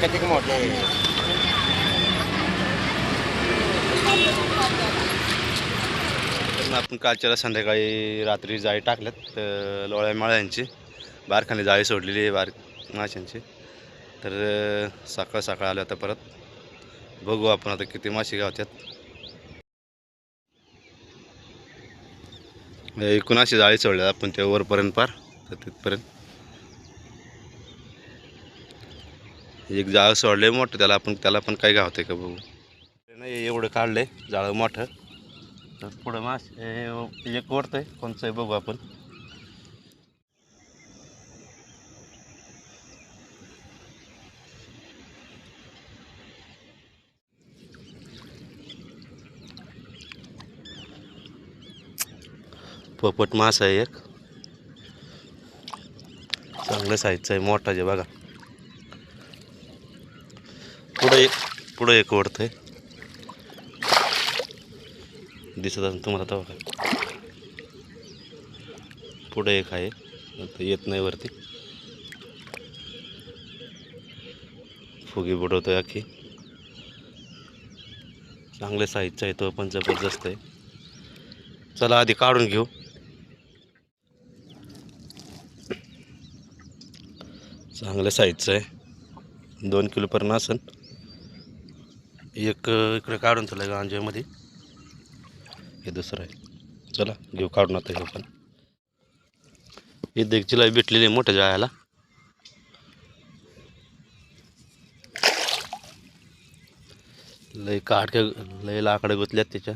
किती मोठे आपण कालच्याला संध्याकाळी रात्री जाळी टाकल्यात लोळ्या माळ्यांची बारखाली जाळी सोडलेली आहे माशांची. तर सकाळ सकाळ आलं आता परत बघू आपण आता किती मासे गावतात. एकूण अशी जाळी सोडल्यात आपण ते वरपर्यंत पार तर तिथपर्यंत एक जाळं सोडलंय मोठं त्याला पण काय गावतंय का बघू. नाही एवढं काढलंय जाळं मोठं तर पुढं मासे एक वरतंय कोणचं आहे बघू आपण. पोपट मासा आहे एक चांगल्या साईजचा आहे मोठा जे बघा. पुढं एक ओढतंय दिसत असेल तुम्हाला तेव्हा काय. पुढं एक आहे आता येत नाही वरती फुगी बुडवतोय अख्खी. चांगल्या साईजचा आहे तो पण जबरदस्त आहे. चला आधी काढून घेऊ. चांगल्या साईजचं आहे 2 किलो पर्यंत असेल. एक इकडे काढून चला गांजेमध्ये हे दुसरं आहे. चला घेऊ काढून आता हे पण. ही देखील भेटलेली आहे मोठ्या जाळ्याला. लय लाकडं गुतल्यात त्याच्या.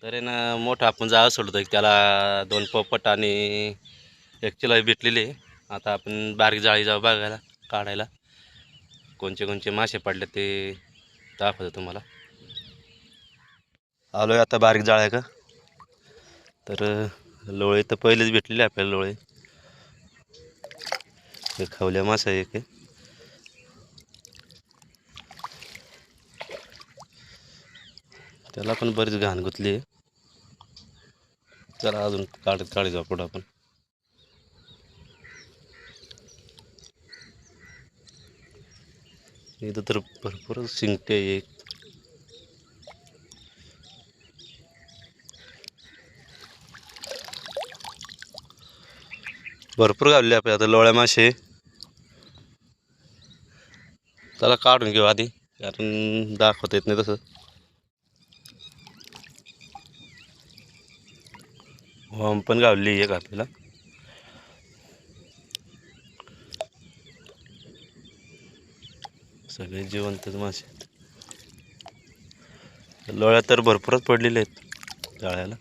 तरी ना मोठा आपण जाळं सोडतो त्याला 2 पोपट आणि एक चिलाई भेटलेली आहे. आता आपण बारीक जाळी जाऊ बघायला काढायला कोणचे कोणचे मासे पडले ते दाखवतो तुम्हाला. आलोय आता बारीक जाळ्या का. तर लोळे तर पहिलेच भेटलेले आपल्याला लोळे. एक खवल्या मासा एक आहे. त्याला पण बरीच घाण गुतली आहे. चला अजून काढी जाऊ पुढं आपण. इथं तर भरपूर शिंगटे एक भरपूर गावले आपले आता लोळ्या मासे. त्याला काढून घेऊ आधी कारण दाखवता येत नाही तसं. वाम पण गावली एक आपल्याला. सगळे जिवंतच मासे आहेत. लोळ्या तर भरपूरच पडलेले आहेत जाळ्याला.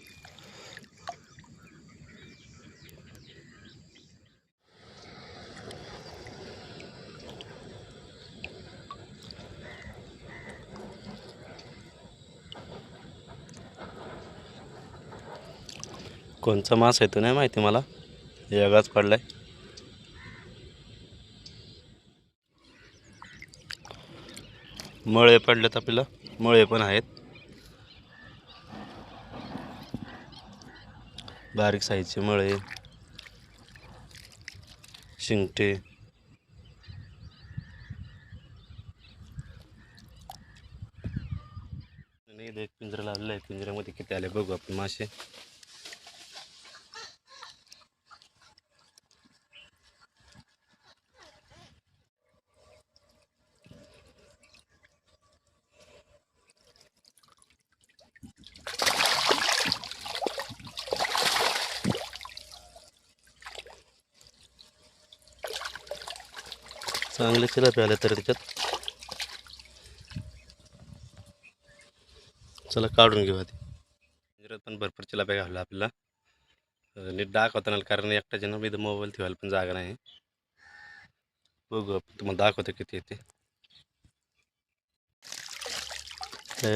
कोणचा मास आहे तो नाही माहिती मला. वेगळाच पडलाय. मळे पडलेत आपल्याला मळे पण आहेत बारीक साईजचे मळे शिंगटे. एक पिंजरा लावलेला आहे पिंजऱ्यामध्ये किती आले बघू आपण मासे. चांगले चिलापी आले तर त्याच्यात. चला काढून घेऊ आधी. पिंजऱ्यात पण भरपूर चिलाप्या घालला आपल्याला नीट दाखवताना कारण एकटा जण इथं मोबाईल ठेवायला पण जागा नाही. बघू तुम्हाला दाखवतो किती येते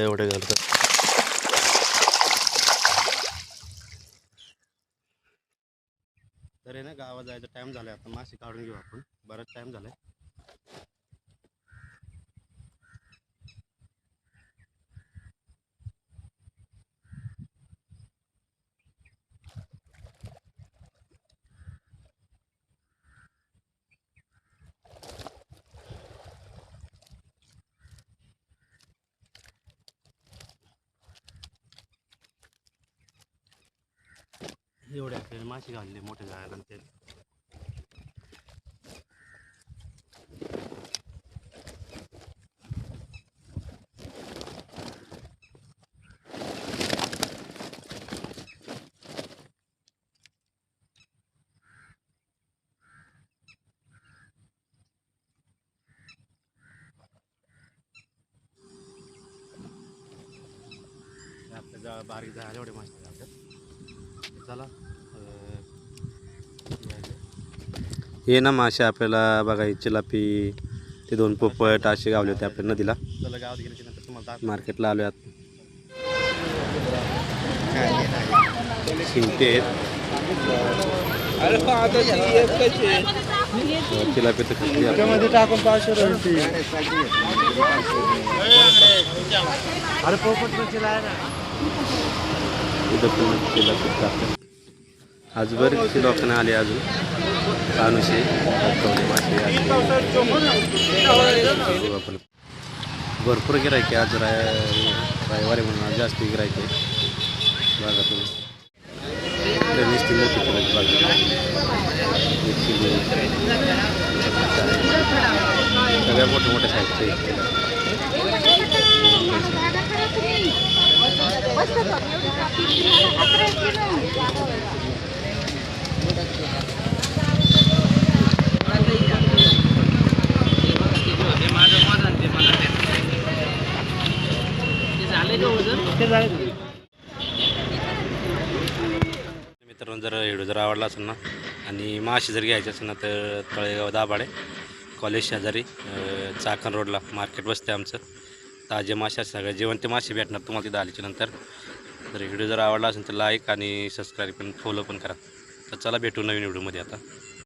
एवढे घालतात. तर आहे ना गावात जायचा टाइम झालाय आता मासे काढून घेऊ आपण बराच टाइम झालाय. एवढे आपल्याला मासे घालले मोठे जायला ते. आपल्या बारीक जायला एवढे मासे घालतात. चला हे ना मासे आपल्याला बघा, चिलापी ते 2 पोपट असे गावले होते आपल्या नदीला. चला गावात गेल्याच्या नंतर तुम्हाला मार्केटला आलो आत. शिंगटे आहेत, चिलापी तर खाली टाकून 500 अरे पोपट आज बरेचसे लोकांना आले. अजून कानुशे भरपूर गिरायके आज रविवारी म्हणून आज जास्त गिरायके बघा तुम्ही. नुसती मोठी किलोची बघा, 1 किलो सगळ्या मोठ्या मोठ्या साईजच्या 1 किलो. मित्रांनो, जर व्हिडिओ जर आवडला असेल ना आणि मासे जर घ्यायचे असेल ना तर तळेगाव दाभाडे कॉलेज शेजारी चाकण रोडला मार्केट बसते आमचं. ताजे मासे सगळे जिवंत मासे भेटणार तुम्हाला तिथं आल्याच्या नंतर. जर व्हिडिओ जर आवडला असेल तर लाईक आणि सबस्क्राईब पण फॉलो पण करा. तर चला भेटू नवीन व्हिडिओमध्ये आता.